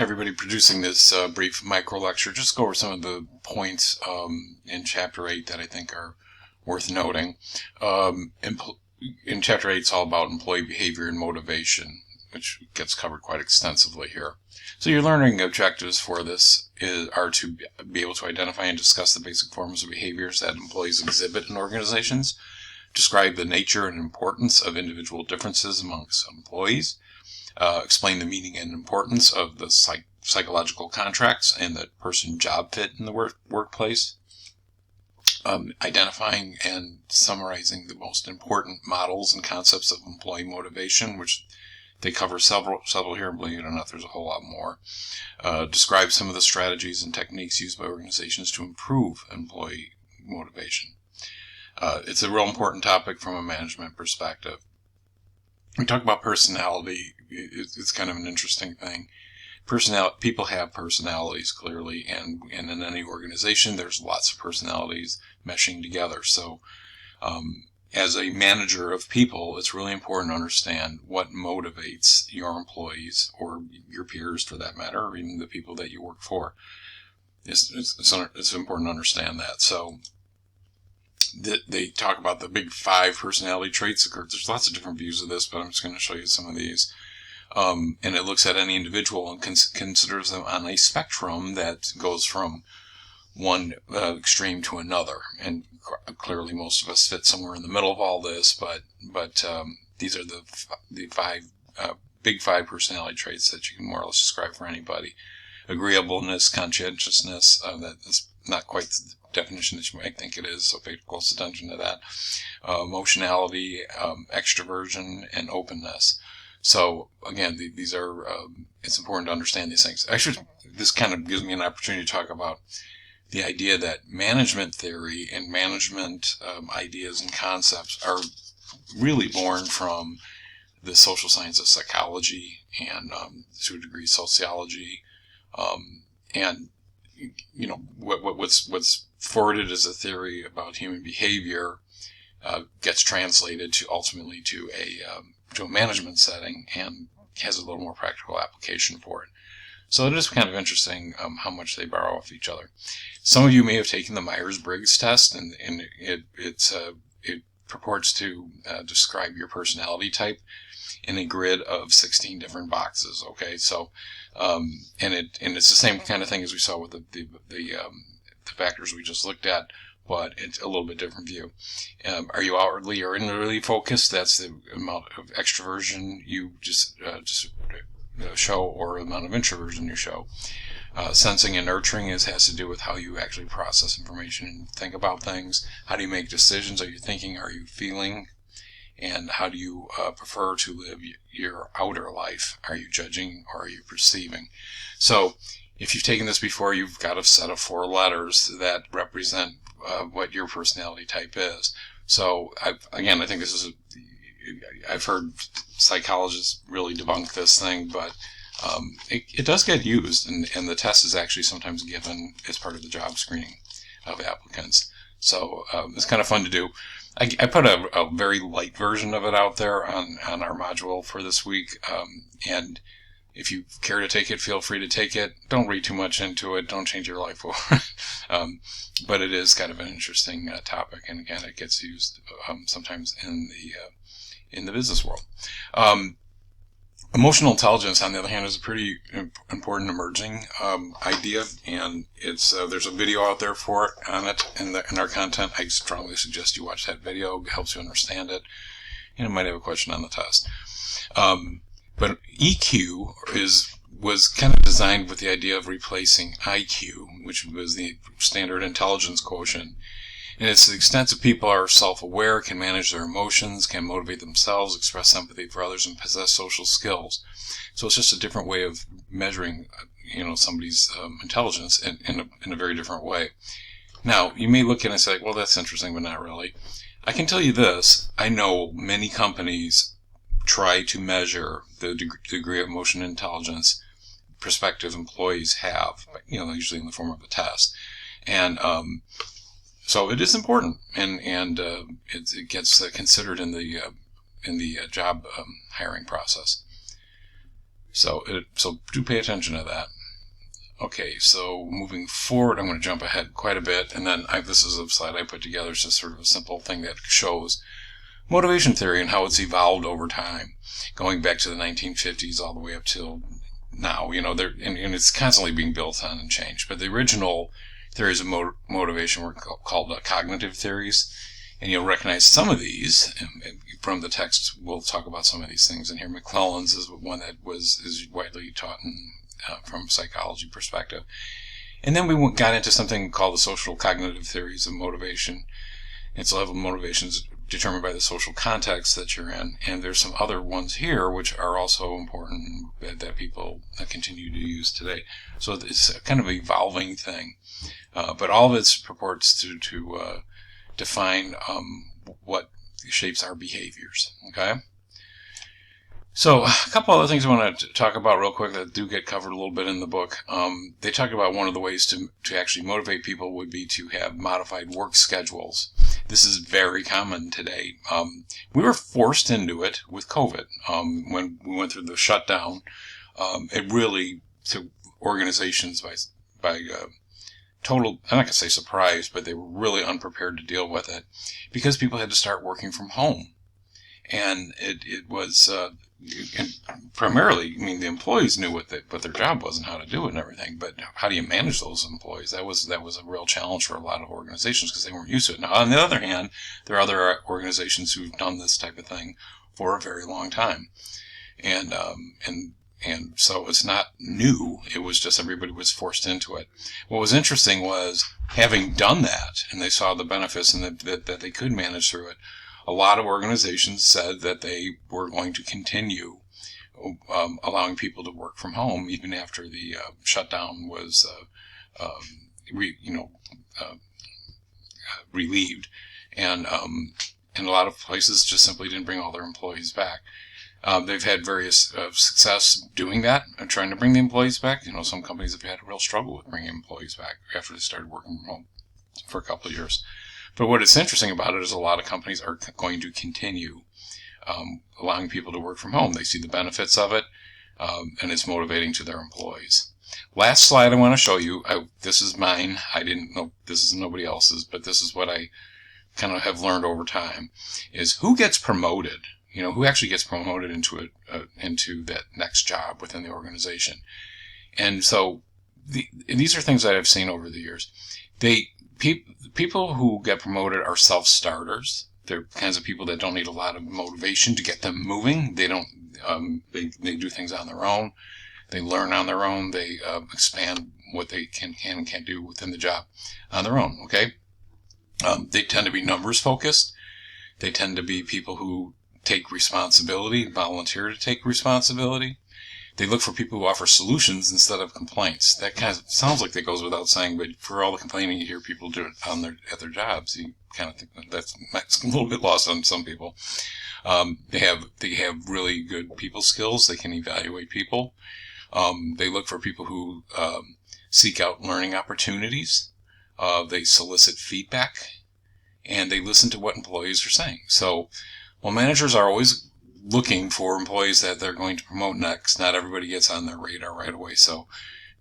Everybody, producing this brief micro-lecture, just go over some of the points in Chapter 8 that I think are worth noting. In Chapter 8, it's all about employee behavior and motivation, which gets covered quite extensively here. So your learning objectives for this are to be able to identify and discuss the basic forms of behaviors that employees exhibit in organizations, describe the nature and importance of individual differences amongst employees, explain the meaning and importance of the psychological contracts and the person job fit in the workplace, identifying and summarizing the most important models and concepts of employee motivation, which they cover several here, believe it or not, there's a whole lot more. Describe some of the strategies and techniques used by organizations to improve employee motivation. It's a real important topic from a management perspective. We talk about personality. It's kind of an interesting thing. People have personalities, clearly, and in any organization, there's lots of personalities meshing together. So, as a manager of people, it's really important to understand what motivates your employees, or your peers for that matter, or even the people that you work for. It's important to understand that. So, they talk about the big 5 personality traits. There's lots of different views of this, but I'm just going to show you some of these. And it looks at any individual and considers them on a spectrum that goes from one extreme to another. And clearly most of us fit somewhere in the middle of all this, but these are the 5 big 5 personality traits that you can more or less describe for anybody. Agreeableness, conscientiousness, that is not quite the definition that you might think it is, so pay close attention to that. Emotionality, extroversion, and openness. So, again, these are, it's important to understand these things. Actually, this kind of gives me an opportunity to talk about the idea that management theory and management ideas and concepts are really born from the social science of psychology and, to a degree, sociology. And, you know, what's forwarded as a theory about human behavior gets translated ultimately to a management setting and has a little more practical application for it. So it is kind of interesting how much they borrow off each other. Some of you may have taken the Myers-Briggs test, and it purports to describe your personality type in a grid of 16 different boxes. Okay, so and it's the same kind of thing as we saw with the factors we just looked at, but it's a little bit different view. Are you outwardly or inwardly focused? That's the amount of extroversion you just show, or the amount of introversion you show. Sensing and nurturing has to do with how you actually process information and think about things. How do you make decisions? Are you thinking? Are you feeling? And how do you prefer to live your outer life? Are you judging or are you perceiving? So, if you've taken this before, you've got a set of 4 letters that represent what your personality type is. So, I think this is I've heard psychologists really debunk this thing, but it does get used, and the test is actually sometimes given as part of the job screening of applicants. So it's kind of fun to do. I put a very light version of it out there on our module for this week, and if you care to take it, feel free to take it. Don't read too much into it. Don't change your life over it. But it is kind of an interesting topic, and again, it gets used sometimes in the business world. Emotional intelligence, on the other hand, is a pretty important emerging idea, and it's there's a video out there for it on it in our content. I strongly suggest you watch that video. It helps you understand it. You might have a question on the test. But EQ was kind of designed with the idea of replacing IQ, which was the standard intelligence quotient. And it's the extent that people are self-aware, can manage their emotions, can motivate themselves, express empathy for others, and possess social skills. So it's just a different way of measuring, somebody's intelligence in a very different way. Now, you may look at it and say, well, that's interesting, but not really. I can tell you this. I know many companies try to measure the degree of emotional intelligence prospective employees have, usually in the form of a test. And so it is important, and it gets considered in the job hiring process. So do pay attention to that. Okay, so moving forward, I'm going to jump ahead quite a bit, and then this is a slide I put together. It's just sort of a simple thing that shows motivation theory and how it's evolved over time, going back to the 1950s all the way up till now. And it's constantly being built on and changed. But the original theories of motivation were called cognitive theories, and you'll recognize some of these from the text. We'll talk about some of these things in here. McClellan's is one that is widely taught from a psychology perspective. And then we got into something called the social cognitive theories of motivation. It's level of motivation is determined by the social context that you're in. And there's some other ones here which are also important that people continue to use today. So it's a kind of evolving thing. But all of it purports to define what shapes our behaviors. Okay? So a couple other things I want to talk about real quick that do get covered a little bit in the book. They talk about one of the ways to actually motivate people would be to have modified work schedules. This is very common today. We were forced into it with COVID. When we went through the shutdown, it really took organizations by total, I'm not going to say surprise, but they were really unprepared to deal with it because people had to start working from home. And it was primarily, the employees knew what their job was and how to do it and everything. But how do you manage those employees? That was a real challenge for a lot of organizations because they weren't used to it. Now, on the other hand, there are other organizations who've done this type of thing for a very long time, and so it's not new. It was just everybody was forced into it. What was interesting was having done that, and they saw the benefits and that they could manage through it. A lot of organizations said that they were going to continue allowing people to work from home even after the shutdown was relieved, and a lot of places just simply didn't bring all their employees back. They've had various success doing that and trying to bring the employees back. Some companies have had a real struggle with bringing employees back after they started working from home for a couple of years. But what is interesting about it is a lot of companies are going to continue allowing people to work from home. They see the benefits of it, and it's motivating to their employees. Last slide I want to show you. This is mine. I didn't know this is nobody else's, but this is what I kind of have learned over time, is who gets promoted. Who actually gets promoted into that next job within the organization. And so these are things that I've seen over the years. People who get promoted are self-starters. They're kinds of people that don't need a lot of motivation to get them moving. They don't. They do things on their own. They learn on their own. They expand what they can and can't do within the job on their own. Okay. They tend to be numbers focused. They tend to be people who take responsibility, volunteer to take responsibility. They look for people who offer solutions instead of complaints. That kind of sounds like that goes without saying, but for all the complaining you hear people do it at their jobs, you kind of think that's a little bit lost on some people. They have really good people skills. They can evaluate people. They look for people who seek out learning opportunities. They solicit feedback, and they listen to what employees are saying. So, while managers are always looking for employees that they're going to promote next, not everybody gets on their radar right away. So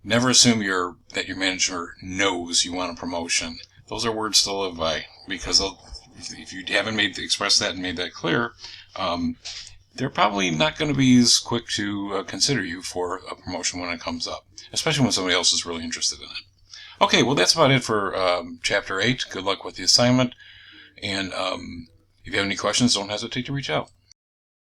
never assume that your manager knows you want a promotion. Those are words to live by, because if you haven't expressed that and made that clear, they're probably not going to be as quick to consider you for a promotion when it comes up, especially when somebody else is really interested in it. Okay, well, that's about it for Chapter 8. Good luck with the assignment. And if you have any questions, don't hesitate to reach out.